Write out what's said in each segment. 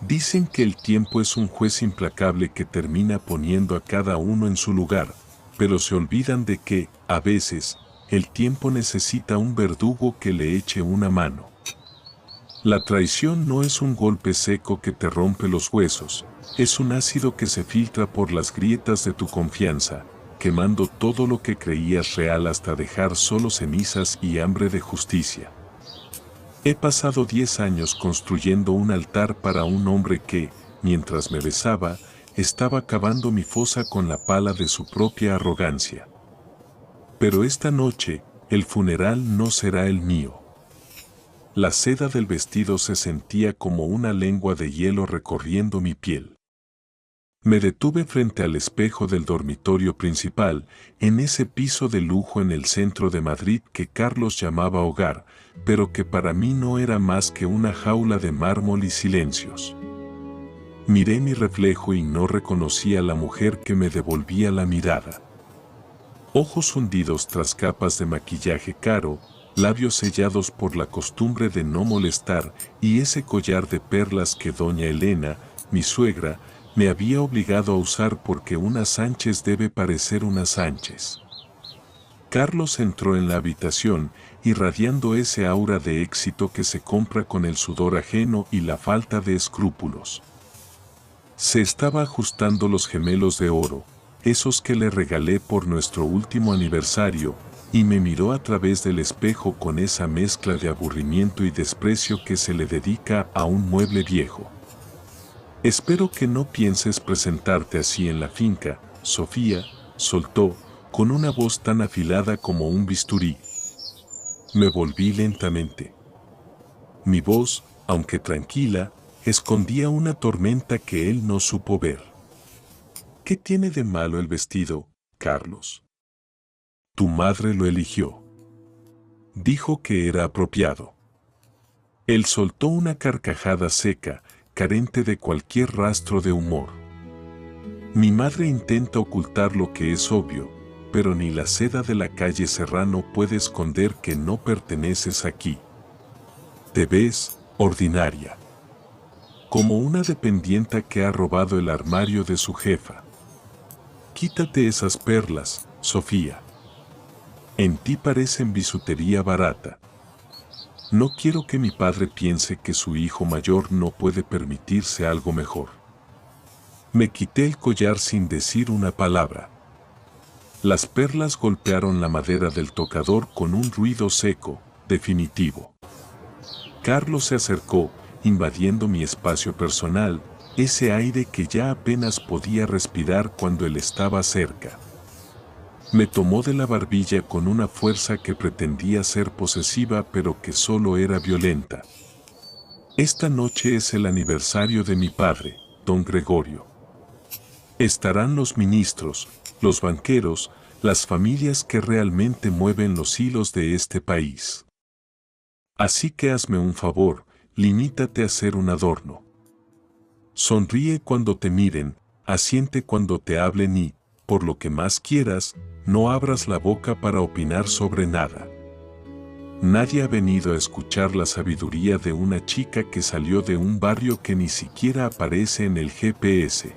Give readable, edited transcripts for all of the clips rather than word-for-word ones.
Dicen que el tiempo es un juez implacable que termina poniendo a cada uno en su lugar, pero se olvidan de que, a veces, el tiempo necesita un verdugo que le eche una mano. La traición no es un golpe seco que te rompe los huesos, es un ácido que se filtra por las grietas de tu confianza, quemando todo lo que creías real hasta dejar solo cenizas y hambre de justicia. He pasado 10 años construyendo un altar para un hombre que, mientras me besaba, estaba cavando mi fosa con la pala de su propia arrogancia. Pero esta noche, el funeral no será el mío. La seda del vestido se sentía como una lengua de hielo recorriendo mi piel. Me detuve frente al espejo del dormitorio principal, en ese piso de lujo en el centro de Madrid que Carlos llamaba hogar, pero que para mí no era más que una jaula de mármol y silencios. Miré mi reflejo y no reconocí a la mujer que me devolvía la mirada. Ojos hundidos tras capas de maquillaje caro, labios sellados por la costumbre de no molestar y ese collar de perlas que doña Elena, mi suegra, me había obligado a usar porque una Sánchez debe parecer una Sánchez. Carlos entró en la habitación, irradiando ese aura de éxito que se compra con el sudor ajeno y la falta de escrúpulos. Se estaba ajustando los gemelos de oro, esos que le regalé por nuestro último aniversario, y me miró a través del espejo con esa mezcla de aburrimiento y desprecio que se le dedica a un mueble viejo. Espero que no pienses presentarte así en la finca, Sofía, soltó, con una voz tan afilada como un bisturí. Me volví lentamente. Mi voz, aunque tranquila, escondía una tormenta que él no supo ver. ¿Qué tiene de malo el vestido, Carlos? Tu madre lo eligió. Dijo que era apropiado. Él soltó una carcajada seca, carente de cualquier rastro de humor. Mi madre intenta ocultar lo que es obvio, pero ni la seda de la calle Serrano puede esconder que no perteneces aquí. Te ves ordinaria. Como una dependienta que ha robado el armario de su jefa. Quítate esas perlas, Sofía. En ti parecen bisutería barata. No quiero que mi padre piense que su hijo mayor no puede permitirse algo mejor. Me quité el collar sin decir una palabra. Las perlas golpearon la madera del tocador con un ruido seco, definitivo. Carlos se acercó, invadiendo mi espacio personal, ese aire que ya apenas podía respirar cuando él estaba cerca. Me tomó de la barbilla con una fuerza que pretendía ser posesiva pero que solo era violenta. Esta noche es el aniversario de mi padre, don Gregorio. Estarán los ministros, los banqueros, las familias que realmente mueven los hilos de este país. Así que hazme un favor, limítate a ser un adorno. Sonríe cuando te miren, asiente cuando te hablen y, por lo que más quieras, no abras la boca para opinar sobre nada. Nadie ha venido a escuchar la sabiduría de una chica que salió de un barrio que ni siquiera aparece en el GPS.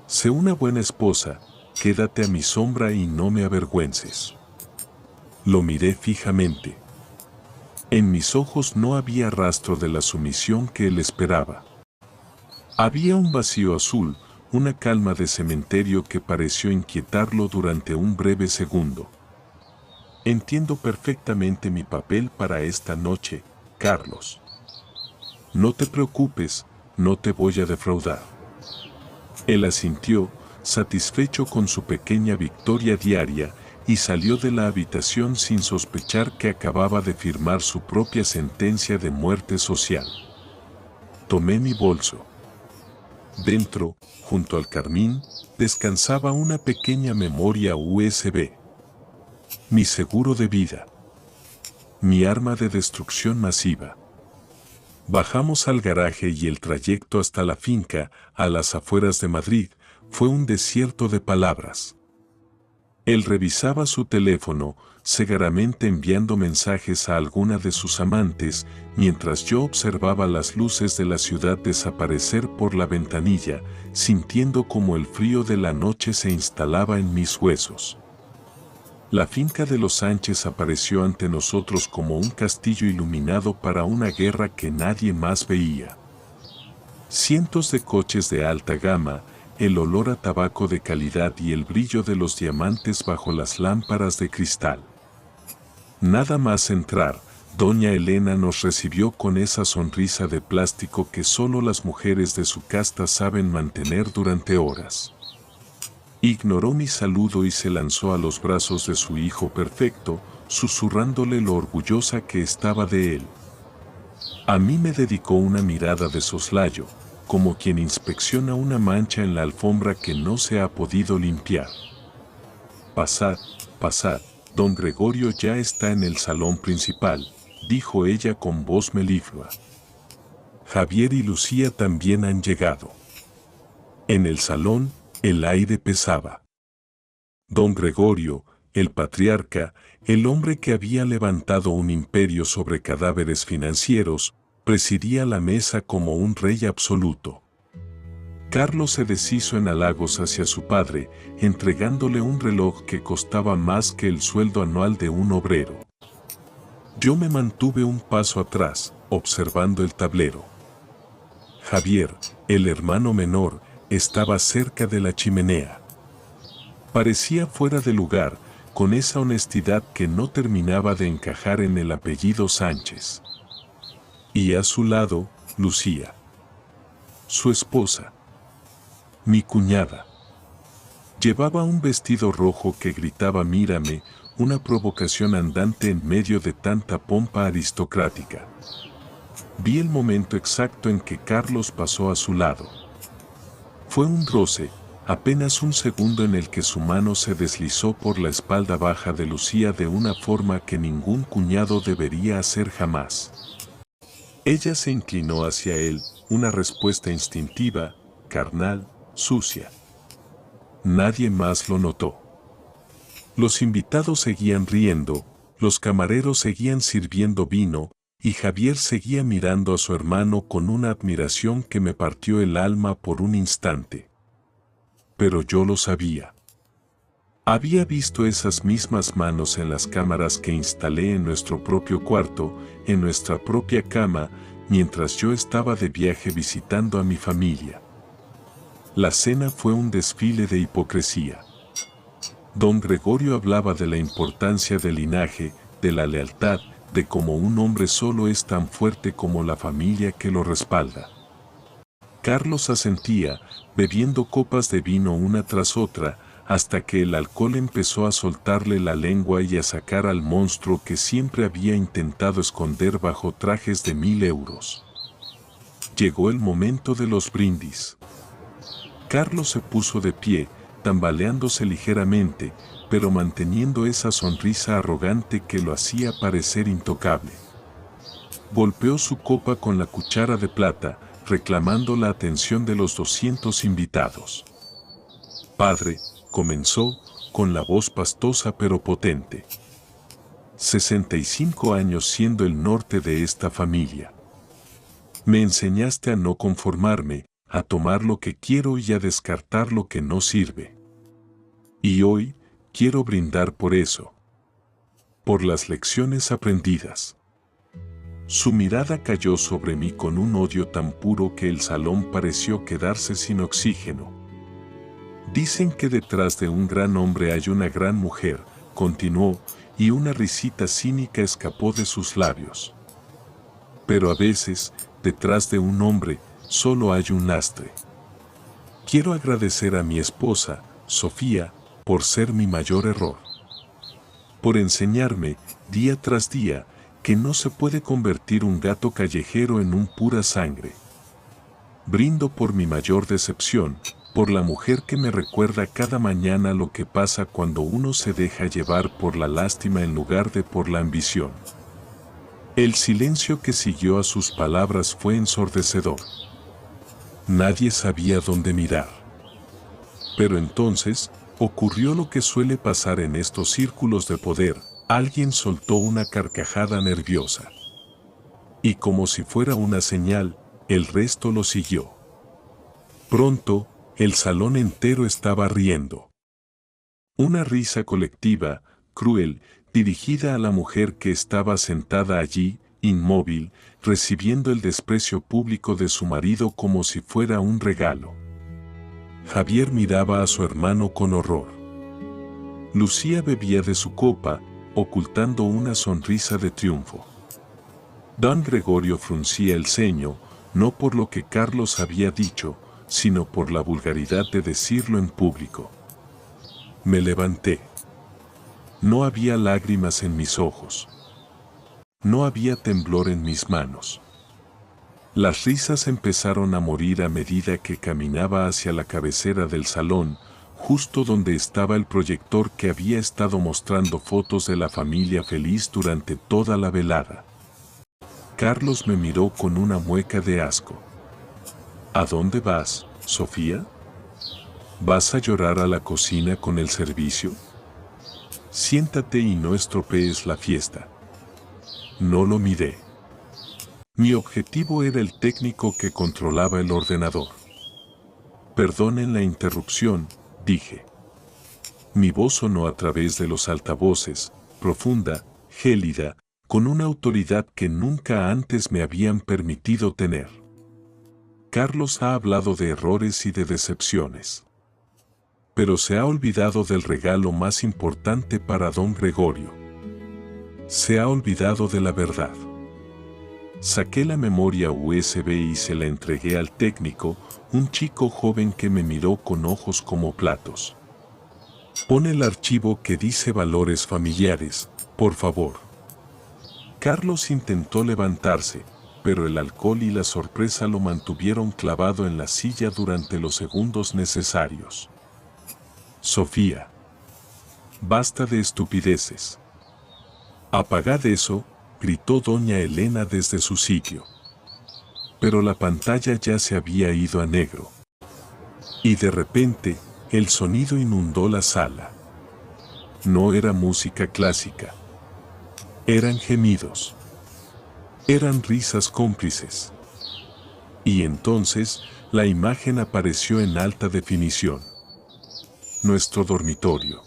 Sé una buena esposa, quédate a mi sombra y no me avergüences. Lo miré fijamente. En mis ojos no había rastro de la sumisión que él esperaba. Había un vacío azul, una calma de cementerio que pareció inquietarlo durante un breve segundo. Entiendo perfectamente mi papel para esta noche, Carlos. No te preocupes, no te voy a defraudar. Él asintió, satisfecho con su pequeña victoria diaria, y salió de la habitación sin sospechar que acababa de firmar su propia sentencia de muerte social. Tomé mi bolso. Dentro, junto al carmín, descansaba una pequeña memoria USB. Mi seguro de vida. Mi arma de destrucción masiva. Bajamos al garaje y el trayecto hasta la finca, a las afueras de Madrid, fue un desierto de palabras. Él revisaba su teléfono, cegaramente enviando mensajes a alguna de sus amantes, mientras yo observaba las luces de la ciudad desaparecer por la ventanilla, sintiendo como el frío de la noche se instalaba en mis huesos. La finca de los Sánchez apareció ante nosotros como un castillo iluminado para una guerra que nadie más veía. Cientos de coches de alta gama, el olor a tabaco de calidad y el brillo de los diamantes bajo las lámparas de cristal. Nada más entrar, doña Elena nos recibió con esa sonrisa de plástico que solo las mujeres de su casta saben mantener durante horas. Ignoró mi saludo y se lanzó a los brazos de su hijo perfecto, susurrándole lo orgullosa que estaba de él. A mí me dedicó una mirada de soslayo, como quien inspecciona una mancha en la alfombra que no se ha podido limpiar. Pasad, pasad, don Gregorio ya está en el salón principal, dijo ella con voz meliflua. Javier y Lucía también han llegado. En el salón, el aire pesaba. Don Gregorio, el patriarca, el hombre que había levantado un imperio sobre cadáveres financieros, presidía la mesa como un rey absoluto. Carlos se deshizo en halagos hacia su padre, entregándole un reloj que costaba más que el sueldo anual de un obrero. Yo me mantuve un paso atrás, observando el tablero. Javier, el hermano menor, estaba cerca de la chimenea. Parecía fuera de lugar, con esa honestidad que no terminaba de encajar en el apellido Sánchez. Y a su lado, Lucía. Su esposa. Mi cuñada. Llevaba un vestido rojo que gritaba mírame, una provocación andante en medio de tanta pompa aristocrática. Vi el momento exacto en que Carlos pasó a su lado. Fue un roce, apenas un segundo en el que su mano se deslizó por la espalda baja de Lucía de una forma que ningún cuñado debería hacer jamás. Ella se inclinó hacia él, una respuesta instintiva, carnal, sucia. Nadie más lo notó. Los invitados seguían riendo, los camareros seguían sirviendo vino, y Javier seguía mirando a su hermano con una admiración que me partió el alma por un instante. Pero yo lo sabía. Había visto esas mismas manos en las cámaras que instalé en nuestro propio cuarto, en nuestra propia cama, mientras yo estaba de viaje visitando a mi familia. La cena fue un desfile de hipocresía. Don Gregorio hablaba de la importancia del linaje, de la lealtad, de cómo un hombre solo es tan fuerte como la familia que lo respalda. Carlos asentía, bebiendo copas de vino una tras otra, hasta que el alcohol empezó a soltarle la lengua y a sacar al monstruo que siempre había intentado esconder bajo trajes de 1000 euros. Llegó el momento de los brindis. Carlos se puso de pie, tambaleándose ligeramente, pero manteniendo esa sonrisa arrogante que lo hacía parecer intocable. Golpeó su copa con la cuchara de plata, reclamando la atención de los 200 invitados. Padre, comenzó, con la voz pastosa pero potente. 65 años siendo el norte de esta familia. Me enseñaste a no conformarme, a tomar lo que quiero y a descartar lo que no sirve. Y hoy, quiero brindar por eso. Por las lecciones aprendidas. Su mirada cayó sobre mí con un odio tan puro que el salón pareció quedarse sin oxígeno. Dicen que detrás de un gran hombre hay una gran mujer, continuó, y una risita cínica escapó de sus labios. Pero a veces, detrás de un hombre, solo hay un lastre. Quiero agradecer a mi esposa, Sofía, por ser mi mayor error. Por enseñarme, día tras día, que no se puede convertir un gato callejero en un pura sangre. Brindo por mi mayor decepción, por la mujer que me recuerda cada mañana lo que pasa cuando uno se deja llevar por la lástima en lugar de por la ambición. El silencio que siguió a sus palabras fue ensordecedor. Nadie sabía dónde mirar. Pero entonces, Ocurrió lo que suele pasar en estos círculos de poder, alguien soltó una carcajada nerviosa. Y como si fuera una señal, el resto lo siguió. Pronto, el salón entero estaba riendo. Una risa colectiva, cruel, dirigida a la mujer que estaba sentada allí, inmóvil, recibiendo el desprecio público de su marido como si fuera un regalo. Javier miraba a su hermano con horror. Lucía bebía de su copa, ocultando una sonrisa de triunfo. Don Gregorio fruncía el ceño, no por lo que Carlos había dicho, sino por la vulgaridad de decirlo en público. Me levanté. No había lágrimas en mis ojos. No había temblor en mis manos. Las risas empezaron a morir a medida que caminaba hacia la cabecera del salón, justo donde estaba el proyector que había estado mostrando fotos de la familia feliz durante toda la velada. Carlos me miró con una mueca de asco. ¿A dónde vas, Sofía? ¿Vas a llorar a la cocina con el servicio? Siéntate y no estropees la fiesta. No lo miré. Mi objetivo era el técnico que controlaba el ordenador. Perdonen la interrupción, dije. Mi voz sonó a través de los altavoces, profunda, gélida, con una autoridad que nunca antes me habían permitido tener. Carlos ha hablado de errores y de decepciones. Pero se ha olvidado del regalo más importante para don Gregorio. Se ha olvidado de la verdad. Saqué la memoria USB y se la entregué al técnico, un chico joven que me miró con ojos como platos. Pon el archivo que dice valores familiares, por favor. Carlos intentó levantarse, pero el alcohol y la sorpresa lo mantuvieron clavado en la silla durante los segundos necesarios. Sofía. Basta de estupideces. Apagad eso, gritó doña Elena desde su sitio. Pero la pantalla ya se había ido a negro. Y de repente, el sonido inundó la sala. No era música clásica. Eran gemidos. Eran risas cómplices. Y entonces, la imagen apareció en alta definición. Nuestro dormitorio.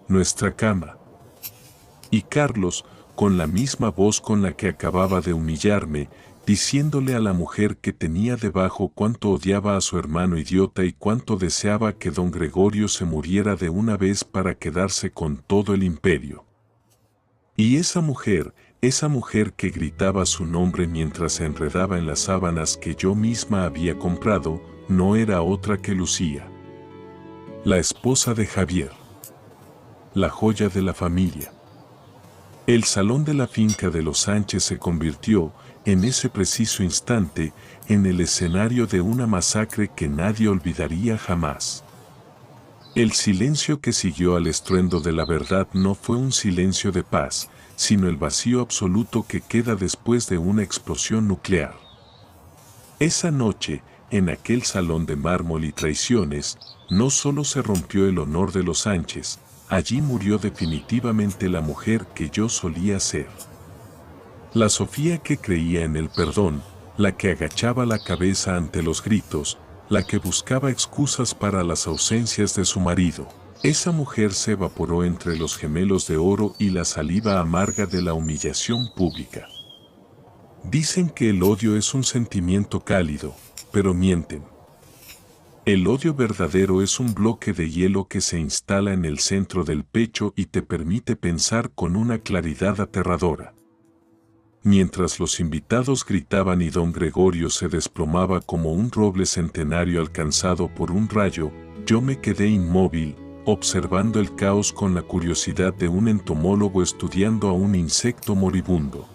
Nuestra cama. Y Carlos, con la misma voz con la que acababa de humillarme, diciéndole a la mujer que tenía debajo cuánto odiaba a su hermano idiota y cuánto deseaba que don Gregorio se muriera de una vez para quedarse con todo el imperio. Y esa mujer que gritaba su nombre mientras se enredaba en las sábanas que yo misma había comprado, no era otra que Lucía. La esposa de Javier. La joya de la familia. El salón de la finca de los Sánchez se convirtió, en ese preciso instante, en el escenario de una masacre que nadie olvidaría jamás. El silencio que siguió al estruendo de la verdad no fue un silencio de paz, sino el vacío absoluto que queda después de una explosión nuclear. Esa noche, en aquel salón de mármol y traiciones, no solo se rompió el honor de los Sánchez, allí murió definitivamente la mujer que yo solía ser. La Sofía que creía en el perdón, la que agachaba la cabeza ante los gritos, la que buscaba excusas para las ausencias de su marido. Esa mujer se evaporó entre los gemelos de oro y la saliva amarga de la humillación pública. Dicen que el odio es un sentimiento cálido, pero mienten. El odio verdadero es un bloque de hielo que se instala en el centro del pecho y te permite pensar con una claridad aterradora. Mientras los invitados gritaban y don Gregorio se desplomaba como un roble centenario alcanzado por un rayo, yo me quedé inmóvil, observando el caos con la curiosidad de un entomólogo estudiando a un insecto moribundo.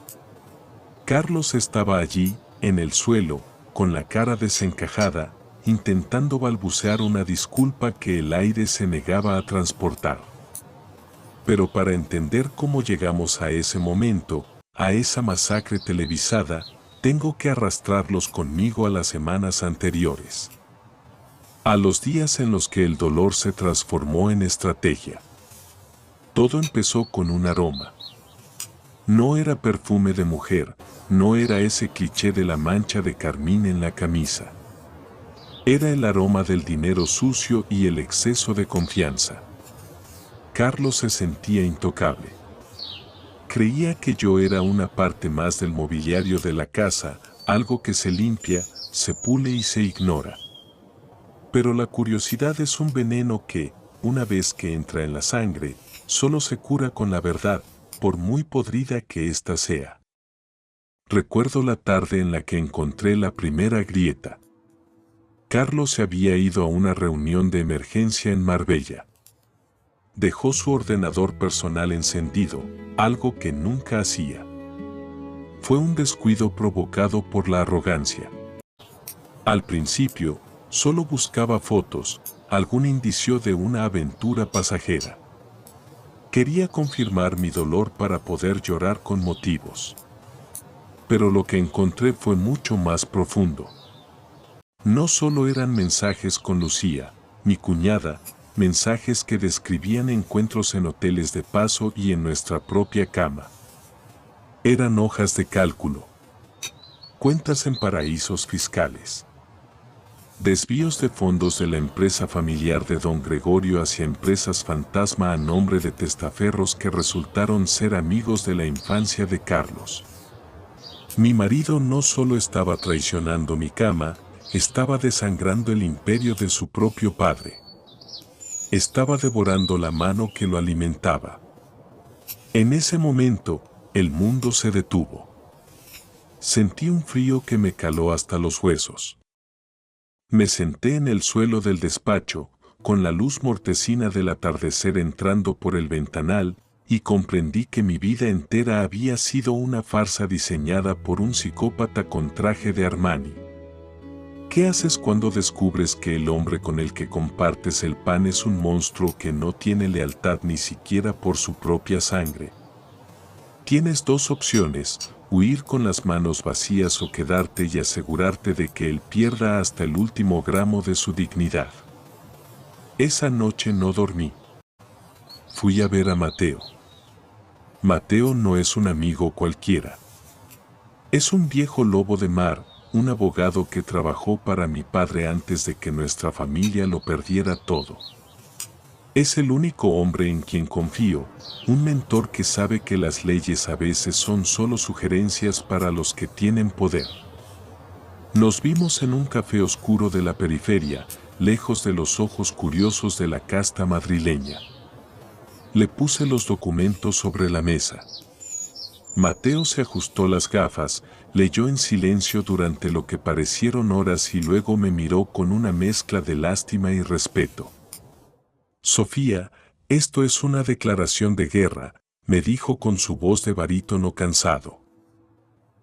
Carlos estaba allí, en el suelo, con la cara desencajada, intentando balbucear una disculpa que el aire se negaba a transportar. Pero para entender cómo llegamos a ese momento, a esa masacre televisada, tengo que arrastrarlos conmigo a las semanas anteriores. A los días en los que el dolor se transformó en estrategia. Todo empezó con un aroma. No era perfume de mujer, no era ese cliché de la mancha de carmín en la camisa. Era el aroma del dinero sucio y el exceso de confianza. Carlos se sentía intocable. Creía que yo era una parte más del mobiliario de la casa, algo que se limpia, se pule y se ignora. Pero la curiosidad es un veneno que, una vez que entra en la sangre, solo se cura con la verdad, por muy podrida que ésta sea. Recuerdo la tarde en la que encontré la primera grieta. Carlos se había ido a una reunión de emergencia en Marbella. Dejó su ordenador personal encendido, algo que nunca hacía. Fue un descuido provocado por la arrogancia. Al principio, solo buscaba fotos, algún indicio de una aventura pasajera. Quería confirmar mi dolor para poder llorar con motivos. Pero lo que encontré fue mucho más profundo. No solo eran mensajes con Lucía, mi cuñada, mensajes que describían encuentros en hoteles de paso y en nuestra propia cama. Eran hojas de cálculo. Cuentas en paraísos fiscales. Desvíos de fondos de la empresa familiar de don Gregorio hacia empresas fantasma a nombre de testaferros que resultaron ser amigos de la infancia de Carlos. Mi marido no solo estaba traicionando mi cama, estaba desangrando el imperio de su propio padre. Estaba devorando la mano que lo alimentaba. En ese momento, el mundo se detuvo. Sentí un frío que me caló hasta los huesos. Me senté en el suelo del despacho, con la luz mortecina del atardecer entrando por el ventanal, y comprendí que mi vida entera había sido una farsa diseñada por un psicópata con traje de Armani. ¿Qué haces cuando descubres que el hombre con el que compartes el pan es un monstruo que no tiene lealtad ni siquiera por su propia sangre? Tienes dos opciones: huir con las manos vacías o quedarte y asegurarte de que él pierda hasta el último gramo de su dignidad. Esa noche no dormí. Fui a ver a Mateo. Mateo no es un amigo cualquiera. Es un viejo lobo de mar, un abogado que trabajó para mi padre antes de que nuestra familia lo perdiera todo. Es el único hombre en quien confío, un mentor que sabe que las leyes a veces son solo sugerencias para los que tienen poder. Nos vimos en un café oscuro de la periferia, lejos de los ojos curiosos de la casta madrileña. Le puse los documentos sobre la mesa. Mateo se ajustó las gafas, leyó en silencio durante lo que parecieron horas y luego me miró con una mezcla de lástima y respeto. Sofía, esto es una declaración de guerra, me dijo con su voz de barítono cansado.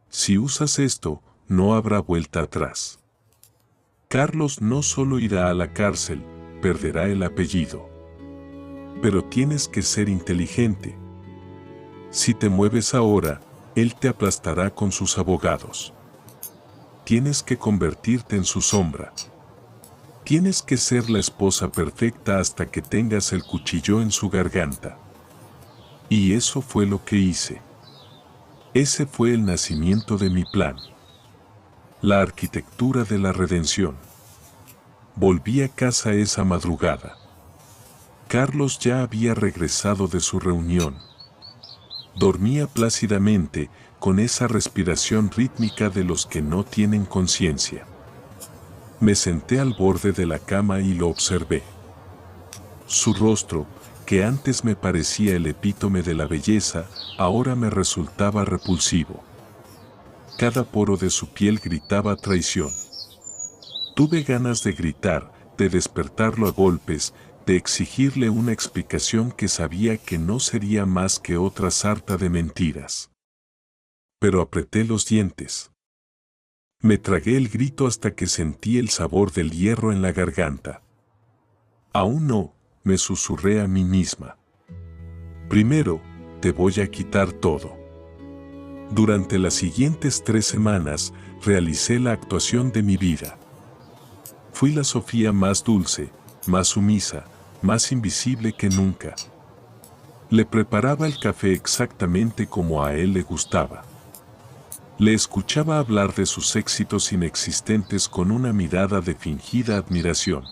Si usas esto, no habrá vuelta atrás. Carlos no solo irá a la cárcel, perderá el apellido. Pero tienes que ser inteligente. Si te mueves ahora, él te aplastará con sus abogados. Tienes que convertirte en su sombra. Tienes que ser la esposa perfecta hasta que tengas el cuchillo en su garganta. Y eso fue lo que hice. Ese fue el nacimiento de mi plan. La arquitectura de la redención. Volví a casa esa madrugada. Carlos ya había regresado de su reunión. Dormía plácidamente, con esa respiración rítmica de los que no tienen conciencia. Me senté al borde de la cama y lo observé. Su rostro, que antes me parecía el epítome de la belleza, ahora me resultaba repulsivo. Cada poro de su piel gritaba traición. Tuve ganas de gritar, de despertarlo a golpes, de exigirle una explicación que sabía que no sería más que otra sarta de mentiras. Pero apreté los dientes. Me tragué el grito hasta que sentí el sabor del hierro en la garganta. Aún no, me susurré a mí misma. Primero, te voy a quitar todo. Durante las siguientes 3 semanas, realicé la actuación de mi vida. Fui la Sofía más dulce, más sumisa, más invisible que nunca. Le preparaba el café exactamente como a él le gustaba. Le escuchaba hablar de sus éxitos inexistentes con una mirada de fingida admiración.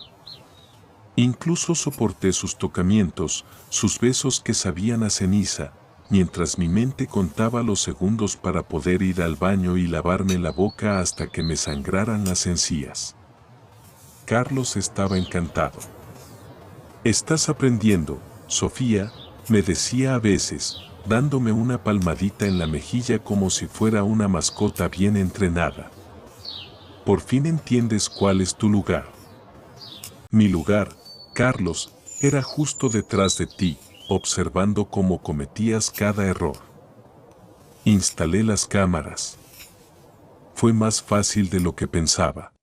Incluso soporté sus tocamientos, sus besos que sabían a ceniza, mientras mi mente contaba los segundos para poder ir al baño y lavarme la boca hasta que me sangraran las encías. Carlos estaba encantado. «Estás aprendiendo, Sofía», me decía a veces, dándome una palmadita en la mejilla como si fuera una mascota bien entrenada. «Por fin entiendes cuál es tu lugar». Mi lugar, Carlos, era justo detrás de ti, observando cómo cometías cada error. Instalé las cámaras. Fue más fácil de lo que pensaba.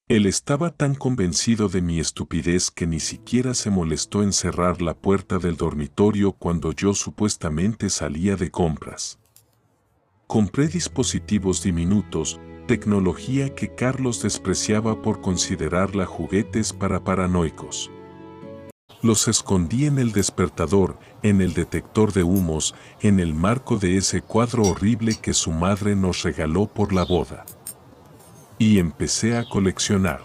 Él estaba tan convencido de mi estupidez que ni siquiera se molestó en cerrar la puerta del dormitorio cuando yo supuestamente salía de compras. Compré dispositivos diminutos, tecnología que Carlos despreciaba por considerarla juguetes para paranoicos. Los escondí en el despertador, en el detector de humos, en el marco de ese cuadro horrible que su madre nos regaló por la boda. Y empecé a coleccionar.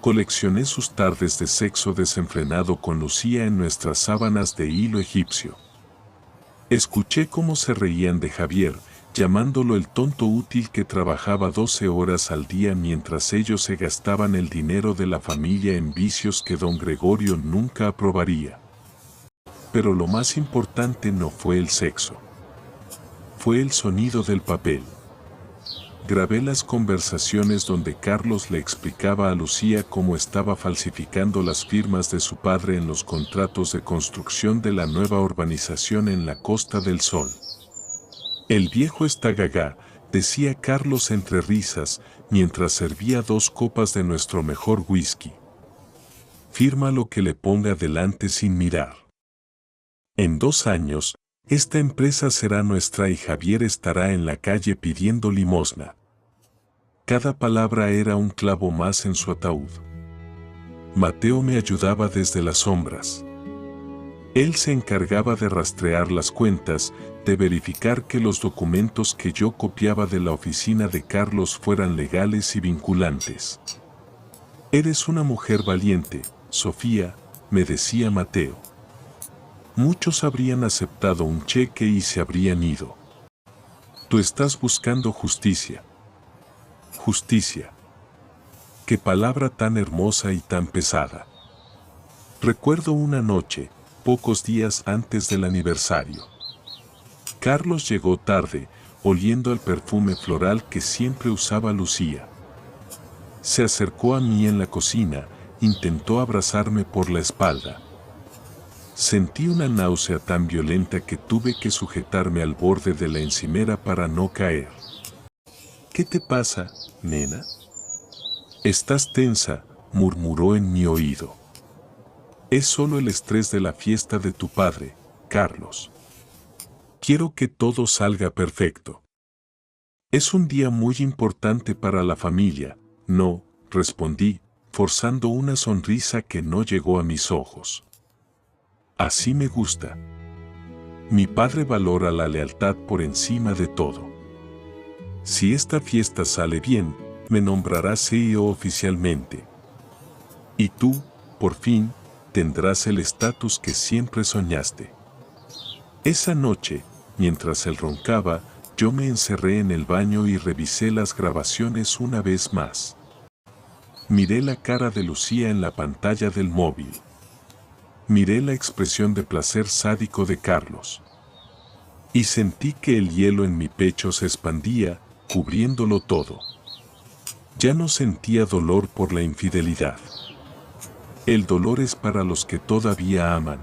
Coleccioné sus tardes de sexo desenfrenado con Lucía en nuestras sábanas de hilo egipcio. Escuché cómo se reían de Javier, llamándolo el tonto útil que trabajaba 12 horas al día mientras ellos se gastaban el dinero de la familia en vicios que don Gregorio nunca aprobaría. Pero lo más importante no fue el sexo. Fue el sonido del papel. Grabé las conversaciones donde Carlos le explicaba a Lucía cómo estaba falsificando las firmas de su padre en los contratos de construcción de la nueva urbanización en la Costa del Sol. «El viejo está gaga», decía Carlos entre risas, mientras servía 2 copas de nuestro mejor whisky. «Firma lo que le ponga delante sin mirar. En 2 años, esta empresa será nuestra y Javier estará en la calle pidiendo limosna». Cada palabra era un clavo más en su ataúd. Mateo me ayudaba desde las sombras. Él se encargaba de rastrear las cuentas, de verificar que los documentos que yo copiaba de la oficina de Carlos fueran legales y vinculantes. «Eres una mujer valiente, Sofía», me decía Mateo. «Muchos habrían aceptado un cheque y se habrían ido. Tú estás buscando justicia». Justicia. Qué palabra tan hermosa y tan pesada. Recuerdo una noche, pocos días antes del aniversario. Carlos llegó tarde, oliendo el perfume floral que siempre usaba Lucía. Se acercó a mí en la cocina, intentó abrazarme por la espalda. Sentí una náusea tan violenta que tuve que sujetarme al borde de la encimera para no caer. «¿Qué te pasa, nena?» «Estás tensa», murmuró en mi oído. «Es solo el estrés de la fiesta de tu padre, Carlos. Quiero que todo salga perfecto. Es un día muy importante para la familia». «No», respondí, forzando una sonrisa que no llegó a mis ojos. «Así me gusta. Mi padre valora la lealtad por encima de todo. Si esta fiesta sale bien, me nombrará CEO oficialmente. Y tú, por fin, tendrás el estatus que siempre soñaste». Esa noche, mientras él roncaba, yo me encerré en el baño y revisé las grabaciones una vez más. Miré la cara de Lucía en la pantalla del móvil. Miré la expresión de placer sádico de Carlos. Y sentí que el hielo en mi pecho se expandía, cubriéndolo todo. Ya no sentía dolor por la infidelidad. El dolor es para los que todavía aman.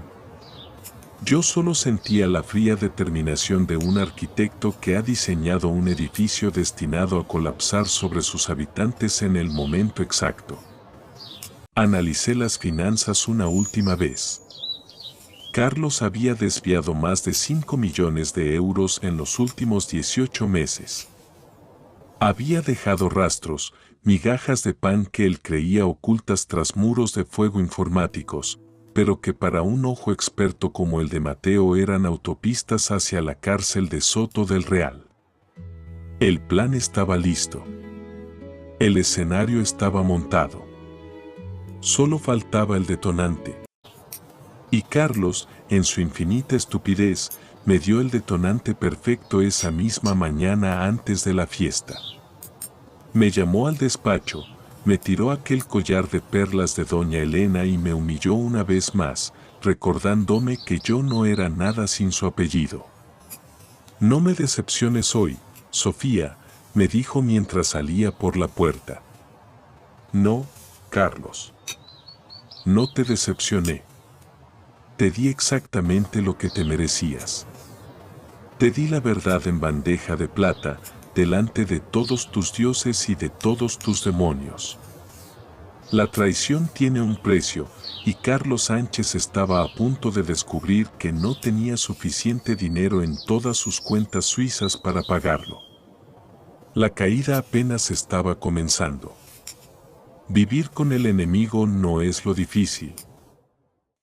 Yo solo sentía la fría determinación de un arquitecto que ha diseñado un edificio destinado a colapsar sobre sus habitantes en el momento exacto. Analicé las finanzas una última vez. Carlos había desviado más de 5 millones de euros en los últimos 18 meses. Había dejado rastros, migajas de pan que él creía ocultas tras muros de fuego informáticos, pero que para un ojo experto como el de Mateo eran autopistas hacia la cárcel de Soto del Real. El plan estaba listo. El escenario estaba montado. Solo faltaba el detonante. Y Carlos, en su infinita estupidez, me dio el detonante perfecto esa misma mañana antes de la fiesta. Me llamó al despacho, me tiró aquel collar de perlas de doña Elena y me humilló una vez más, recordándome que yo no era nada sin su apellido. No me decepciones hoy, Sofía, me dijo mientras salía por la puerta. No, Carlos. No te decepcioné. Te di exactamente lo que te merecías. Te di la verdad en bandeja de plata, delante de todos tus dioses y de todos tus demonios. La traición tiene un precio, y Carlos Sánchez estaba a punto de descubrir que no tenía suficiente dinero en todas sus cuentas suizas para pagarlo. La caída apenas estaba comenzando. Vivir con el enemigo no es lo difícil.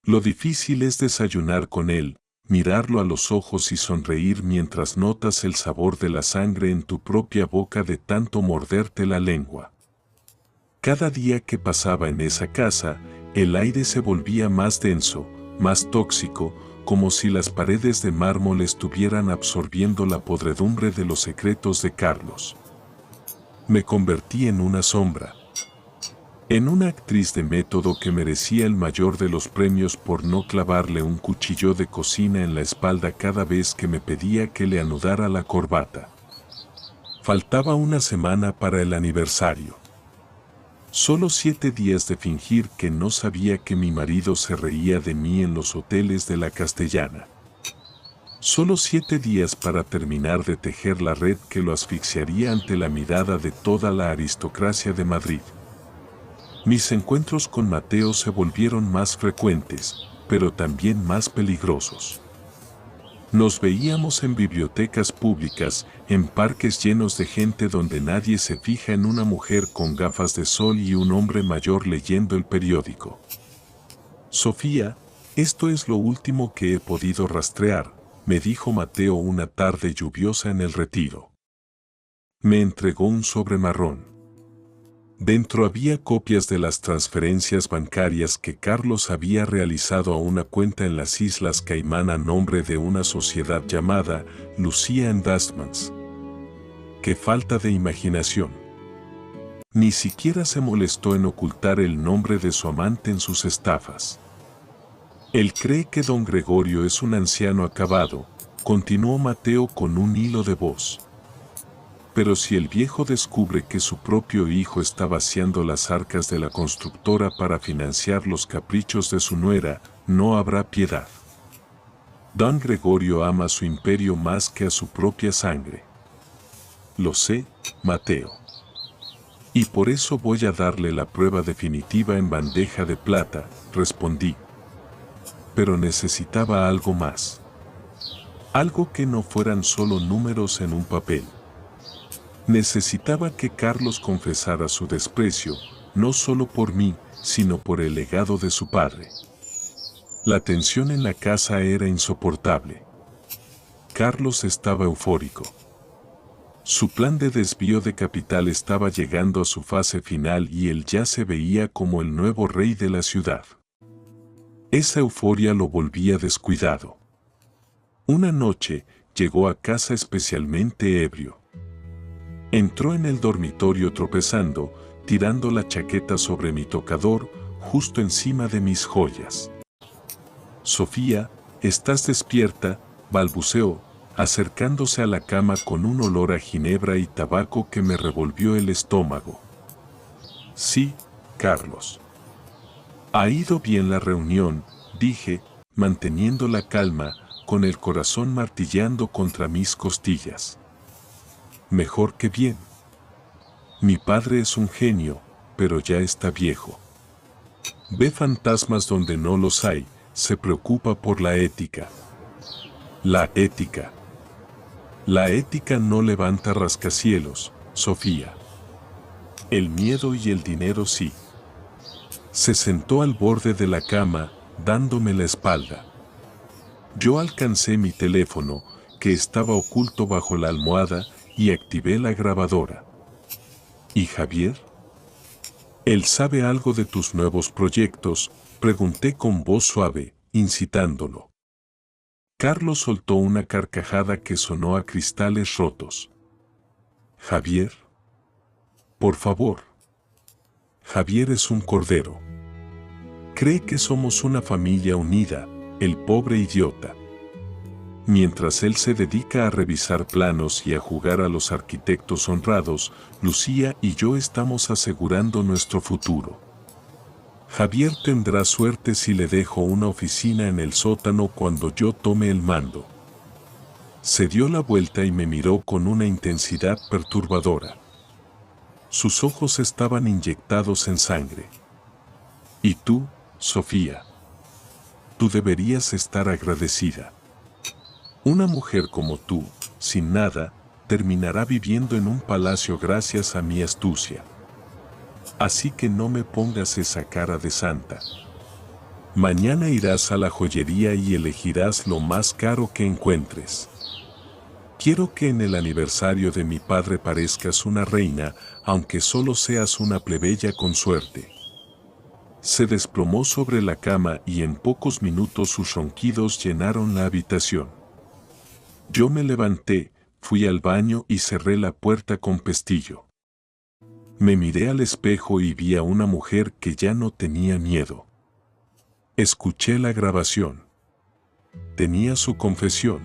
Lo difícil es desayunar con él, mirarlo a los ojos y sonreír mientras notas el sabor de la sangre en tu propia boca de tanto morderte la lengua. Cada día que pasaba en esa casa, el aire se volvía más denso, más tóxico, como si las paredes de mármol estuvieran absorbiendo la podredumbre de los secretos de Carlos. Me convertí en una sombra. En una actriz de método que merecía el mayor de los premios por no clavarle un cuchillo de cocina en la espalda cada vez que me pedía que le anudara la corbata. Faltaba una semana para el aniversario. Solo 7 días de fingir que no sabía que mi marido se reía de mí en los hoteles de la Castellana. Solo 7 días para terminar de tejer la red que lo asfixiaría ante la mirada de toda la aristocracia de Madrid. Mis encuentros con Mateo se volvieron más frecuentes, pero también más peligrosos. Nos veíamos en bibliotecas públicas, en parques llenos de gente donde nadie se fija en una mujer con gafas de sol y un hombre mayor leyendo el periódico. Sofía, esto es lo último que he podido rastrear, me dijo Mateo una tarde lluviosa en el Retiro. Me entregó un sobre marrón. Dentro había copias de las transferencias bancarias que Carlos había realizado a una cuenta en las Islas Caimán a nombre de una sociedad llamada Lucía Investments. ¡Qué falta de imaginación! Ni siquiera se molestó en ocultar el nombre de su amante en sus estafas. Él cree que don Gregorio es un anciano acabado, continuó Mateo con un hilo de voz. Pero si el viejo descubre que su propio hijo está vaciando las arcas de la constructora para financiar los caprichos de su nuera, no habrá piedad. Don Gregorio ama su imperio más que a su propia sangre. Lo sé, Mateo. Y por eso voy a darle la prueba definitiva en bandeja de plata, respondí. Pero necesitaba algo más. Algo que no fueran solo números en un papel. Necesitaba que Carlos confesara su desprecio, no solo por mí, sino por el legado de su padre. La tensión en la casa era insoportable. Carlos estaba eufórico. Su plan de desvío de capital estaba llegando a su fase final y él ya se veía como el nuevo rey de la ciudad. Esa euforia lo volvía descuidado. Una noche, llegó a casa especialmente ebrio. Entró en el dormitorio tropezando, tirando la chaqueta sobre mi tocador, justo encima de mis joyas. Sofía, ¿estás despierta?, balbuceó, acercándose a la cama con un olor a ginebra y tabaco que me revolvió el estómago. Sí, Carlos. Ha ido bien la reunión, dije, manteniendo la calma, con el corazón martillando contra mis costillas. Mejor que bien. Mi padre es un genio, pero ya está viejo. Ve fantasmas donde no los hay, se preocupa por la ética. La ética. La ética no levanta rascacielos, Sofía. El miedo y el dinero sí. Se sentó al borde de la cama, dándome la espalda. Yo alcancé mi teléfono, que estaba oculto bajo la almohada, y activé la grabadora. ¿Y Javier? ¿Él sabe algo de tus nuevos proyectos?, pregunté con voz suave, incitándolo. Carlos soltó una carcajada que sonó a cristales rotos. ¿Javier? Por favor. Javier es un cordero. Cree que somos una familia unida, el pobre idiota. Mientras él se dedica a revisar planos y a jugar a los arquitectos honrados, Lucía y yo estamos asegurando nuestro futuro. Javier tendrá suerte si le dejo una oficina en el sótano cuando yo tome el mando. Se dio la vuelta y me miró con una intensidad perturbadora. Sus ojos estaban inyectados en sangre. ¿Y tú, Sofía? Tú deberías estar agradecida. Una mujer como tú, sin nada, terminará viviendo en un palacio gracias a mi astucia. Así que no me pongas esa cara de santa. Mañana irás a la joyería y elegirás lo más caro que encuentres. Quiero que en el aniversario de mi padre parezcas una reina, aunque solo seas una plebeya con suerte. Se desplomó sobre la cama y en pocos minutos sus ronquidos llenaron la habitación. Yo me levanté, fui al baño y cerré la puerta con pestillo. Me miré al espejo y vi a una mujer que ya no tenía miedo. Escuché la grabación. Tenía su confesión.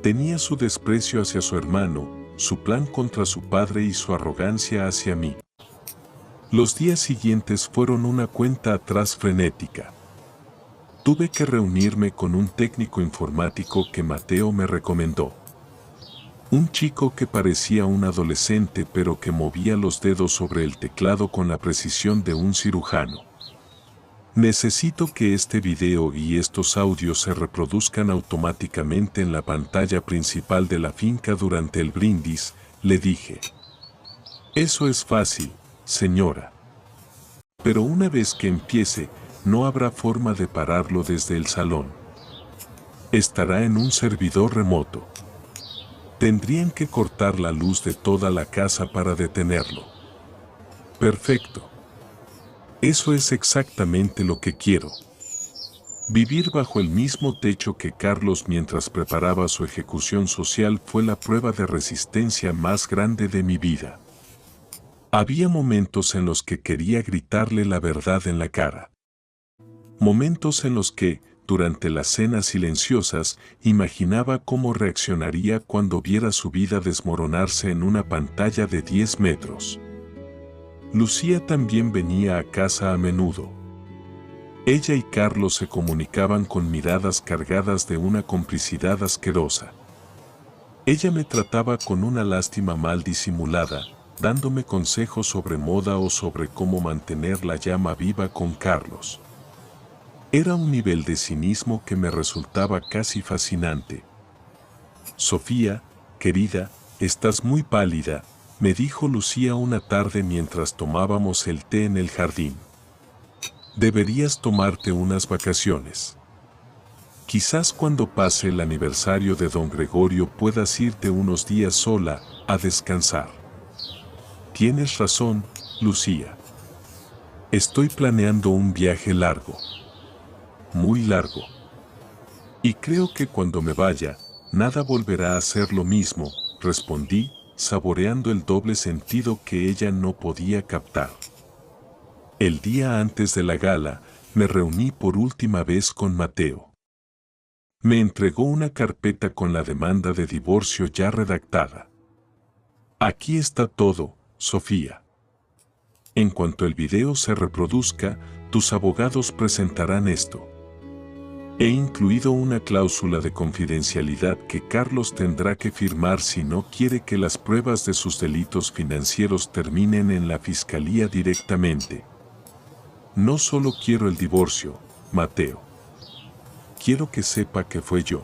Tenía su desprecio hacia su hermano, su plan contra su padre y su arrogancia hacia mí. Los días siguientes fueron una cuenta atrás frenética. Tuve que reunirme con un técnico informático que Mateo me recomendó. Un chico que parecía un adolescente pero que movía los dedos sobre el teclado con la precisión de un cirujano. Necesito que este video y estos audios se reproduzcan automáticamente en la pantalla principal de la finca durante el brindis, le dije. Eso es fácil, señora. Pero una vez que empiece, no habrá forma de pararlo desde el salón. Estará en un servidor remoto. Tendrían que cortar la luz de toda la casa para detenerlo. Perfecto. Eso es exactamente lo que quiero. Vivir bajo el mismo techo que Carlos mientras preparaba su ejecución social fue la prueba de resistencia más grande de mi vida. Había momentos en los que quería gritarle la verdad en la cara. Momentos en los que, durante las cenas silenciosas, imaginaba cómo reaccionaría cuando viera su vida desmoronarse en una pantalla de 10 metros. Lucía también venía a casa a menudo. Ella y Carlos se comunicaban con miradas cargadas de una complicidad asquerosa. Ella me trataba con una lástima mal disimulada, dándome consejos sobre moda o sobre cómo mantener la llama viva con Carlos. Era un nivel de cinismo que me resultaba casi fascinante. Sofía, querida, estás muy pálida, me dijo Lucía una tarde mientras tomábamos el té en el jardín. Deberías tomarte unas vacaciones. Quizás cuando pase el aniversario de don Gregorio puedas irte unos días sola, a descansar. Tienes razón, Lucía. Estoy planeando un viaje largo. Muy largo. Y creo que cuando me vaya, nada volverá a ser lo mismo, respondí, saboreando el doble sentido que ella no podía captar. El día antes de la gala, me reuní por última vez con Mateo. Me entregó una carpeta con la demanda de divorcio ya redactada. Aquí está todo, Sofía. En cuanto el video se reproduzca, tus abogados presentarán esto. He incluido una cláusula de confidencialidad que Carlos tendrá que firmar si no quiere que las pruebas de sus delitos financieros terminen en la fiscalía directamente. No solo quiero el divorcio, Mateo. Quiero que sepa que fue yo.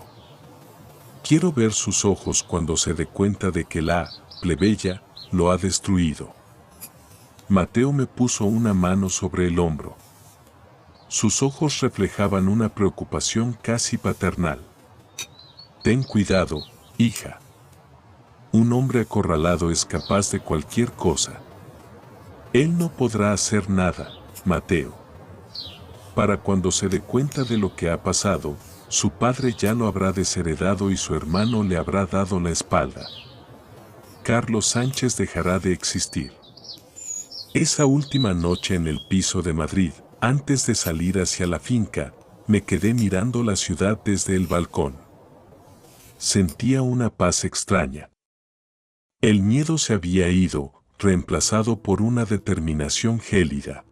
Quiero ver sus ojos cuando se dé cuenta de que la plebeya lo ha destruido. Mateo me puso una mano sobre el hombro. Sus ojos reflejaban una preocupación casi paternal. Ten cuidado, hija. Un hombre acorralado es capaz de cualquier cosa. Él no podrá hacer nada, Mateo. Para cuando se dé cuenta de lo que ha pasado, su padre ya lo habrá desheredado y su hermano le habrá dado la espalda. Carlos Sánchez dejará de existir. Esa última noche en el piso de Madrid, antes de salir hacia la finca, me quedé mirando la ciudad desde el balcón. Sentía una paz extraña. El miedo se había ido, reemplazado por una determinación gélida.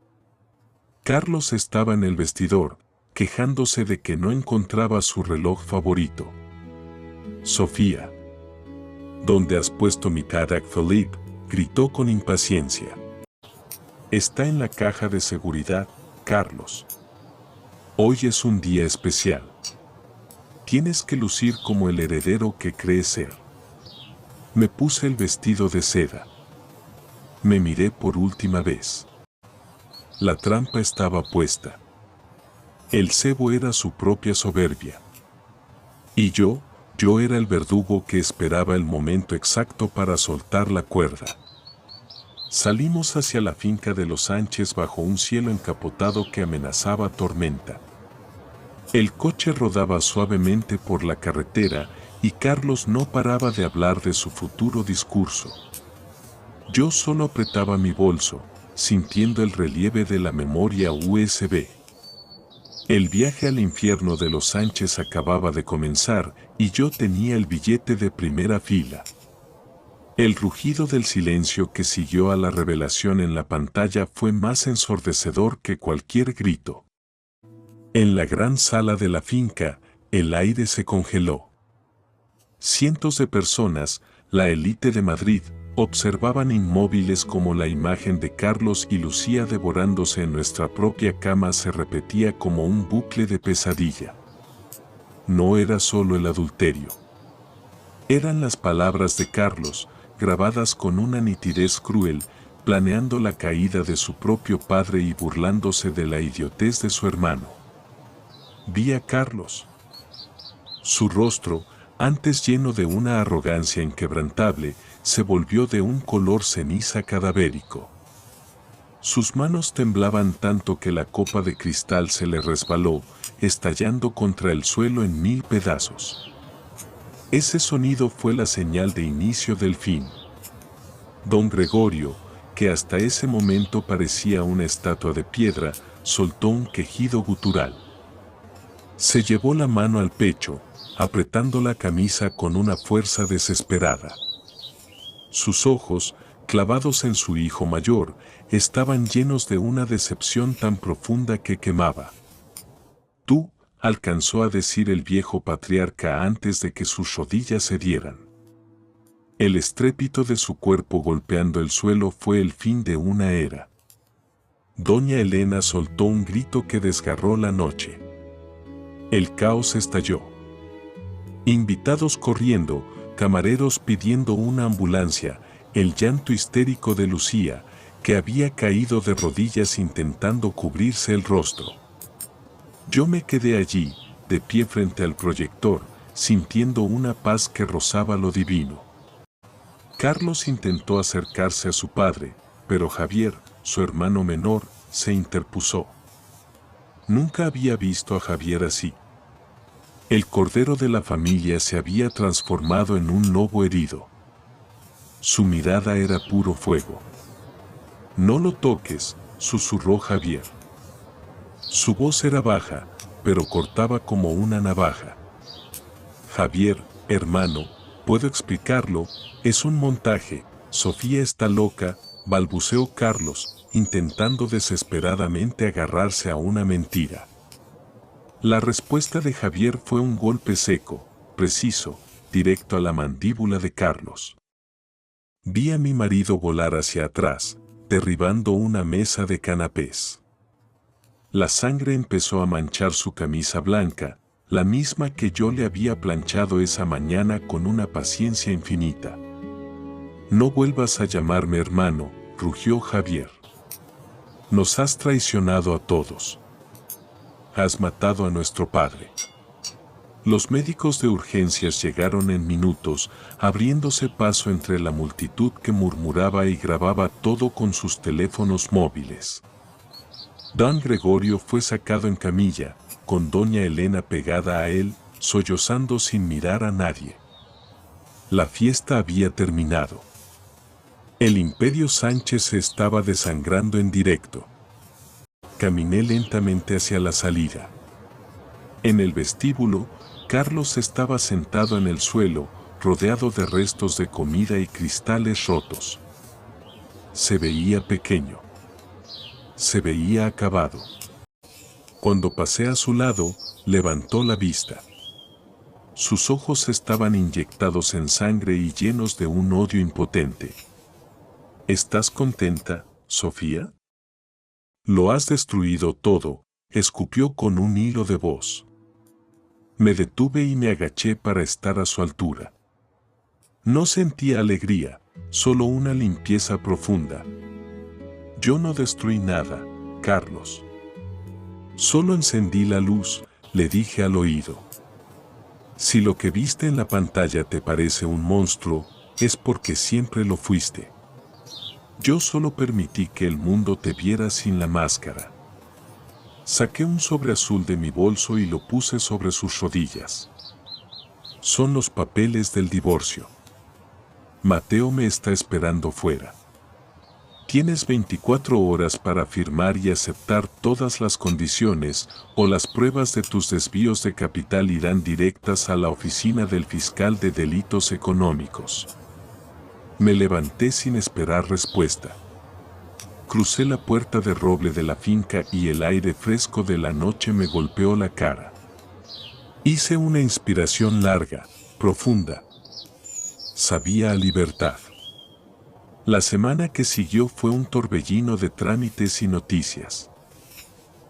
Carlos estaba en el vestidor, quejándose de que no encontraba su reloj favorito. Sofía. ¿Dónde has puesto mi Patek Philippe?, gritó con impaciencia. Está en la caja de seguridad, Carlos. Hoy es un día especial. Tienes que lucir como el heredero que crees ser. Me puse el vestido de seda. Me miré por última vez. La trampa estaba puesta. El cebo era su propia soberbia. Y yo era el verdugo que esperaba el momento exacto para soltar la cuerda. Salimos hacia la finca de los Sánchez bajo un cielo encapotado que amenazaba tormenta. El coche rodaba suavemente por la carretera y Carlos no paraba de hablar de su futuro discurso. Yo solo apretaba mi bolso, sintiendo el relieve de la memoria USB. El viaje al infierno de los Sánchez acababa de comenzar y yo tenía el billete de primera fila. El rugido del silencio que siguió a la revelación en la pantalla fue más ensordecedor que cualquier grito. En la gran sala de la finca, el aire se congeló. Cientos de personas, la élite de Madrid, observaban inmóviles como la imagen de Carlos y Lucía devorándose en nuestra propia cama se repetía como un bucle de pesadilla. No era solo el adulterio. Eran las palabras de Carlos, grabadas con una nitidez cruel, planeando la caída de su propio padre y burlándose de la idiotez de su hermano. Vi a Carlos. Su rostro, antes lleno de una arrogancia inquebrantable, se volvió de un color ceniza cadavérico. Sus manos temblaban tanto que la copa de cristal se le resbaló, estallando contra el suelo en 1000 pedazos. Ese sonido fue la señal de inicio del fin. Don Gregorio, que hasta ese momento parecía una estatua de piedra, soltó un quejido gutural. Se llevó la mano al pecho, apretando la camisa con una fuerza desesperada. Sus ojos, clavados en su hijo mayor, estaban llenos de una decepción tan profunda que quemaba. «Tú», alcanzó a decir el viejo patriarca antes de que sus rodillas cedieran. El estrépito de su cuerpo golpeando el suelo fue el fin de una era. Doña Elena soltó un grito que desgarró la noche. El caos estalló. Invitados corriendo, camareros pidiendo una ambulancia, el llanto histérico de Lucía, que había caído de rodillas intentando cubrirse el rostro. Yo me quedé allí, de pie frente al proyector, sintiendo una paz que rozaba lo divino. Carlos intentó acercarse a su padre, pero Javier, su hermano menor, se interpuso. Nunca había visto a Javier así. El cordero de la familia se había transformado en un lobo herido. Su mirada era puro fuego. «No lo toques», susurró Javier. Su voz era baja, pero cortaba como una navaja. «Javier, hermano, puedo explicarlo, es un montaje, Sofía está loca», balbuceó Carlos, intentando desesperadamente agarrarse a una mentira. La respuesta de Javier fue un golpe seco, preciso, directo a la mandíbula de Carlos. Vi a mi marido volar hacia atrás, derribando una mesa de canapés. La sangre empezó a manchar su camisa blanca, la misma que yo le había planchado esa mañana con una paciencia infinita. «No vuelvas a llamarme hermano», rugió Javier. Nos has traicionado a todos. Has matado a nuestro padre. Los médicos de urgencias llegaron en minutos, abriéndose paso entre la multitud que murmuraba y grababa todo con sus teléfonos móviles. Don Gregorio fue sacado en camilla, con doña Elena pegada a él, sollozando sin mirar a nadie. La fiesta había terminado. El Imperio Sánchez se estaba desangrando en directo. Caminé lentamente hacia la salida. En el vestíbulo, Carlos estaba sentado en el suelo, rodeado de restos de comida y cristales rotos. Se veía pequeño. Se veía acabado. Cuando pasé a su lado, levantó la vista. Sus ojos estaban inyectados en sangre y llenos de un odio impotente. ¿Estás contenta, Sofía? Lo has destruido todo, escupió con un hilo de voz. Me detuve y me agaché para estar a su altura. No sentía alegría, solo una limpieza profunda. Yo no destruí nada, Carlos. Solo encendí la luz, le dije al oído. Si lo que viste en la pantalla te parece un monstruo, es porque siempre lo fuiste. Yo solo permití que el mundo te viera sin la máscara. Saqué un sobre azul de mi bolso y lo puse sobre sus rodillas. Son los papeles del divorcio. Mateo me está esperando fuera. Tienes 24 horas para firmar y aceptar todas las condiciones, o las pruebas de tus desvíos de capital irán directas a la oficina del fiscal de delitos económicos. Me levanté sin esperar respuesta. Crucé la puerta de roble de la finca y el aire fresco de la noche me golpeó la cara. Hice una inspiración larga, profunda. Sabía a libertad. La semana que siguió fue un torbellino de trámites y noticias.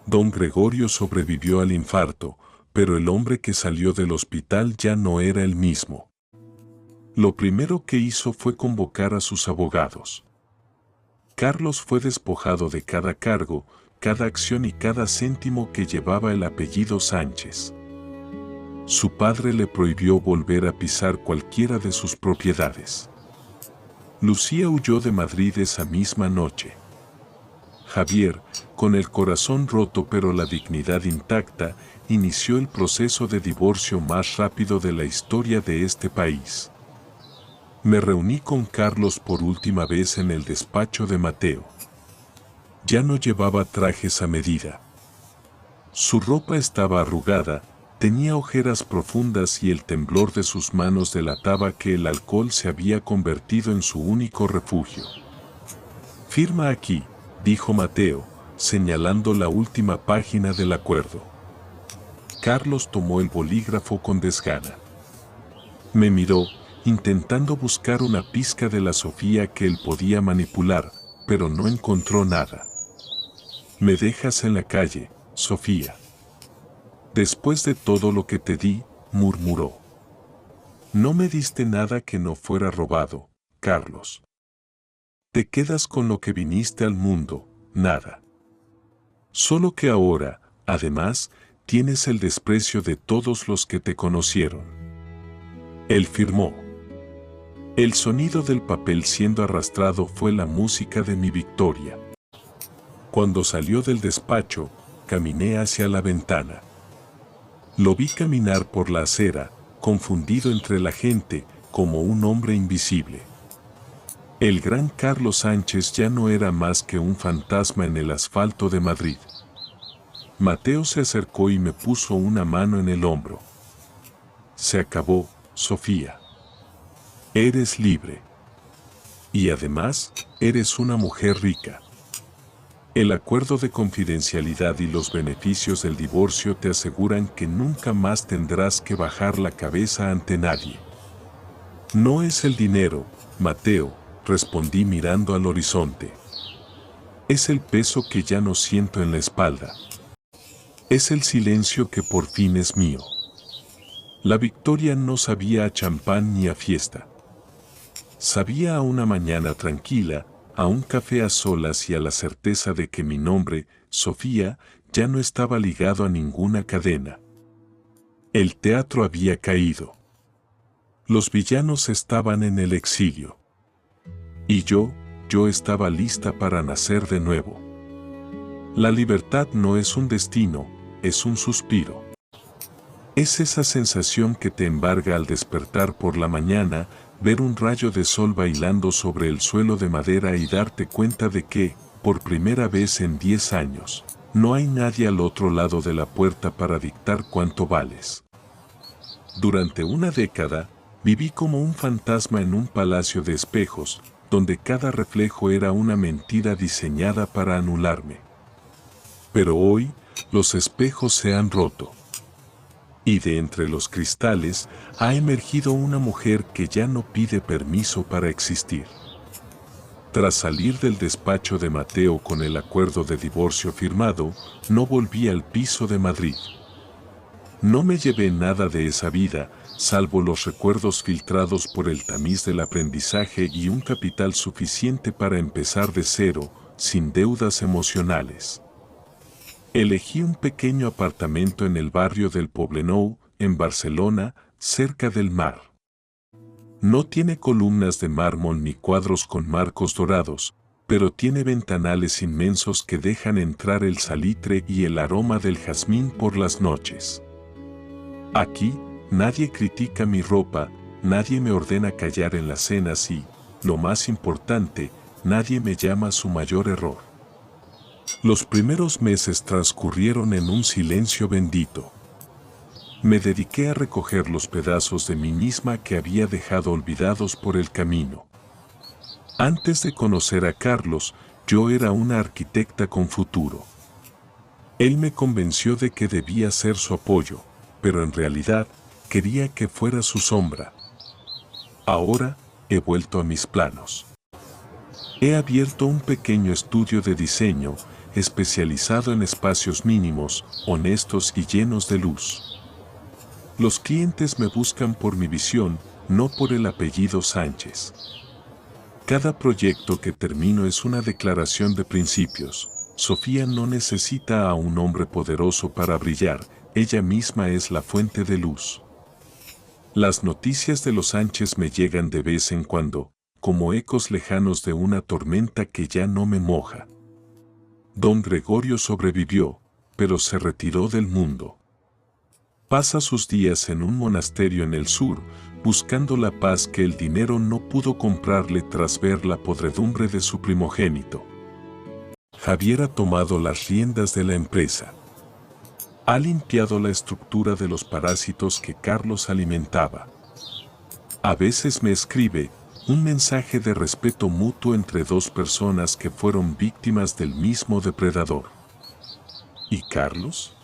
Don Gregorio sobrevivió al infarto, pero el hombre que salió del hospital ya no era el mismo. Lo primero que hizo fue convocar a sus abogados. Carlos fue despojado de cada cargo, cada acción y cada céntimo que llevaba el apellido Sánchez. Su padre le prohibió volver a pisar cualquiera de sus propiedades. Lucía huyó de Madrid esa misma noche. Javier, con el corazón roto pero la dignidad intacta, inició el proceso de divorcio más rápido de la historia de este país. Me reuní con Carlos por última vez en el despacho de Mateo. Ya no llevaba trajes a medida. Su ropa estaba arrugada, tenía ojeras profundas y el temblor de sus manos delataba que el alcohol se había convertido en su único refugio. Firma aquí, dijo Mateo, señalando la última página del acuerdo. Carlos tomó el bolígrafo con desgana. Me miró, intentando buscar una pizca de la Sofía que él podía manipular, pero no encontró nada. Me dejas en la calle, Sofía. Después de todo lo que te di, murmuró. No me diste nada que no fuera robado, Carlos. Te quedas con lo que viniste al mundo, nada. Solo que ahora, además, tienes el desprecio de todos los que te conocieron. Él firmó. El sonido del papel siendo arrastrado fue la música de mi victoria. Cuando salió del despacho, caminé hacia la ventana. Lo vi caminar por la acera, confundido entre la gente, como un hombre invisible. El gran Carlos Sánchez ya no era más que un fantasma en el asfalto de Madrid. Mateo se acercó y me puso una mano en el hombro. Se acabó, Sofía. Eres libre. Y además, eres una mujer rica. El acuerdo de confidencialidad y los beneficios del divorcio te aseguran que nunca más tendrás que bajar la cabeza ante nadie. No es el dinero, Mateo, respondí mirando al horizonte. Es el peso que ya no siento en la espalda. Es el silencio que por fin es mío. La victoria no sabía a champán ni a fiesta. Sabía a una mañana tranquila, a un café a solas y a la certeza de que mi nombre, Sofía, ya no estaba ligado a ninguna cadena. El teatro había caído. Los villanos estaban en el exilio. Y yo estaba lista para nacer de nuevo. La libertad no es un destino, es un suspiro. Es esa sensación que te embarga al despertar por la mañana, ver un rayo de sol bailando sobre el suelo de madera y darte cuenta de que, por primera vez en 10 años, no hay nadie al otro lado de la puerta para dictar cuánto vales. Durante una década, viví como un fantasma en un palacio de espejos, donde cada reflejo era una mentira diseñada para anularme. Pero hoy, los espejos se han roto. Y de entre los cristales ha emergido una mujer que ya no pide permiso para existir. Tras salir del despacho de Mateo con el acuerdo de divorcio firmado, no volví al piso de Madrid. No me llevé nada de esa vida, salvo los recuerdos filtrados por el tamiz del aprendizaje y un capital suficiente para empezar de cero, sin deudas emocionales. Elegí un pequeño apartamento en el barrio del Poblenou, en Barcelona, cerca del mar. No tiene columnas de mármol ni cuadros con marcos dorados, pero tiene ventanales inmensos que dejan entrar el salitre y el aroma del jazmín por las noches. Aquí, nadie critica mi ropa, nadie me ordena callar en las cenas y, lo más importante, nadie me llama su mayor error. Los primeros meses transcurrieron en un silencio bendito. Me dediqué a recoger los pedazos de mí misma que había dejado olvidados por el camino. Antes de conocer a Carlos, yo era una arquitecta con futuro. Él me convenció de que debía ser su apoyo, pero en realidad quería que fuera su sombra. Ahora he vuelto a mis planos. He abierto un pequeño estudio de diseño, especializado en espacios mínimos, honestos y llenos de luz. Los clientes me buscan por mi visión, no por el apellido Sánchez. Cada proyecto que termino es una declaración de principios. Sofía no necesita a un hombre poderoso para brillar, ella misma es la fuente de luz. Las noticias de los Sánchez me llegan de vez en cuando, como ecos lejanos de una tormenta que ya no me moja. Don Gregorio sobrevivió, pero se retiró del mundo. Pasa sus días en un monasterio en el sur, buscando la paz que el dinero no pudo comprarle tras ver la podredumbre de su primogénito. Javier ha tomado las riendas de la empresa. Ha limpiado la estructura de los parásitos que Carlos alimentaba. A veces me escribe un mensaje de respeto mutuo entre dos personas que fueron víctimas del mismo depredador. ¿Y Carlos?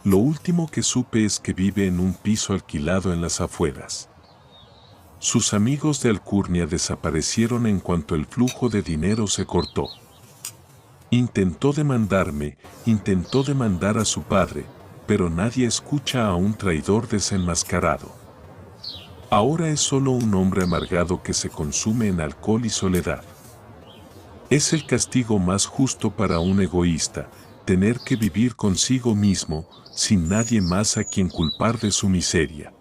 Lo último que supe es que vive en un piso alquilado en las afueras. Sus amigos de alcurnia desaparecieron en cuanto el flujo de dinero se cortó. Intentó demandar a su padre, pero nadie escucha a un traidor desenmascarado. Ahora es solo un hombre amargado que se consume en alcohol y soledad. Es el castigo más justo para un egoísta, tener que vivir consigo mismo, sin nadie más a quien culpar de su miseria.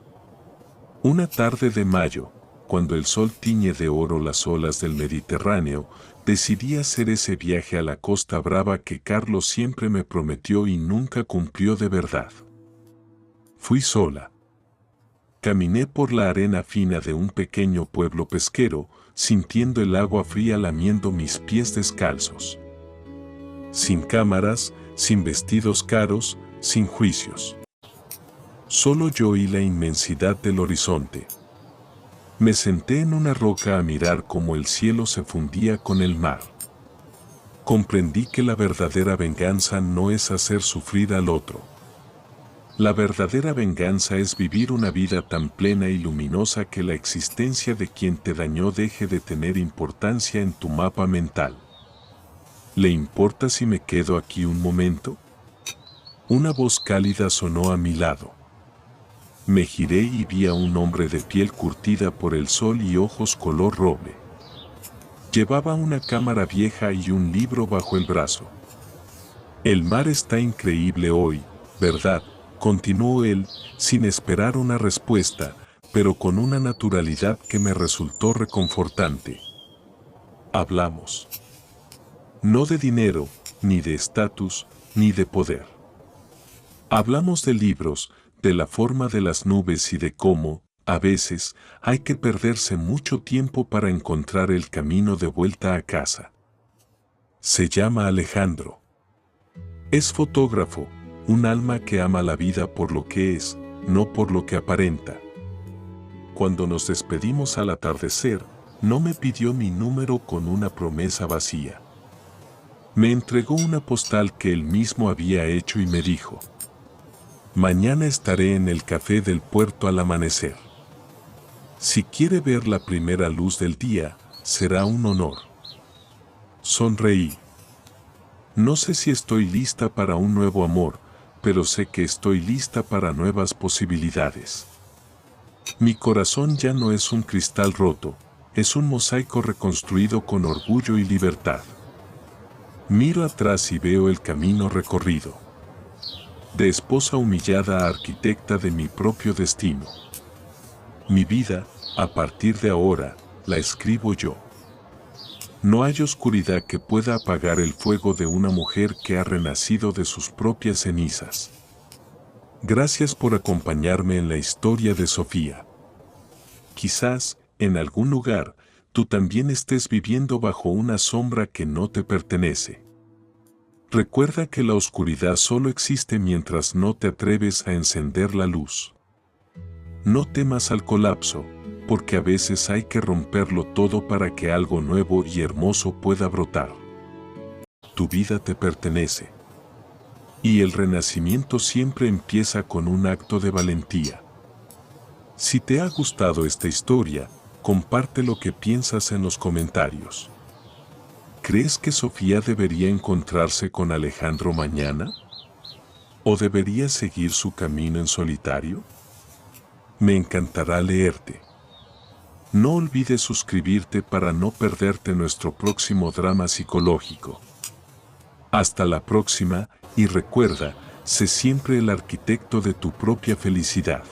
Una tarde de mayo, cuando el sol tiñe de oro las olas del Mediterráneo, decidí hacer ese viaje a la Costa Brava que Carlos siempre me prometió y nunca cumplió de verdad. Fui sola. Caminé por la arena fina de un pequeño pueblo pesquero, sintiendo el agua fría lamiendo mis pies descalzos. Sin cámaras, sin vestidos caros, sin juicios. Solo yo y la inmensidad del horizonte. Me senté en una roca a mirar cómo el cielo se fundía con el mar. Comprendí que la verdadera venganza no es hacer sufrir al otro. La verdadera venganza es vivir una vida tan plena y luminosa que la existencia de quien te dañó deje de tener importancia en tu mapa mental. ¿Le importa si me quedo aquí un momento? Una voz cálida sonó a mi lado. Me giré y vi a un hombre de piel curtida por el sol y ojos color roble. Llevaba una cámara vieja y un libro bajo el brazo. El mar está increíble hoy, ¿verdad?, continuó él, sin esperar una respuesta, pero con una naturalidad que me resultó reconfortante. Hablamos. No de dinero, ni de estatus, ni de poder. Hablamos de libros, de la forma de las nubes y de cómo, a veces, hay que perderse mucho tiempo para encontrar el camino de vuelta a casa. Se llama Alejandro. Es fotógrafo, un alma que ama la vida por lo que es, no por lo que aparenta. Cuando nos despedimos al atardecer, no me pidió mi número con una promesa vacía. Me entregó una postal que él mismo había hecho y me dijo: mañana estaré en el café del puerto al amanecer. Si quiere ver la primera luz del día, será un honor. Sonreí. No sé si estoy lista para un nuevo amor, pero sé que estoy lista para nuevas posibilidades. Mi corazón ya no es un cristal roto, es un mosaico reconstruido con orgullo y libertad. Miro atrás y veo el camino recorrido. De esposa humillada a arquitecta de mi propio destino. Mi vida, a partir de ahora, la escribo yo. No hay oscuridad que pueda apagar el fuego de una mujer que ha renacido de sus propias cenizas. Gracias por acompañarme en la historia de Sofía. Quizás, en algún lugar, tú también estés viviendo bajo una sombra que no te pertenece. Recuerda que la oscuridad solo existe mientras no te atreves a encender la luz. No temas al colapso, porque a veces hay que romperlo todo para que algo nuevo y hermoso pueda brotar. Tu vida te pertenece. Y el renacimiento siempre empieza con un acto de valentía. Si te ha gustado esta historia, comparte lo que piensas en los comentarios. ¿Crees que Sofía debería encontrarse con Alejandro mañana? ¿O debería seguir su camino en solitario? Me encantará leerte. No olvides suscribirte para no perderte nuestro próximo drama psicológico. Hasta la próxima, y recuerda, sé siempre el arquitecto de tu propia felicidad.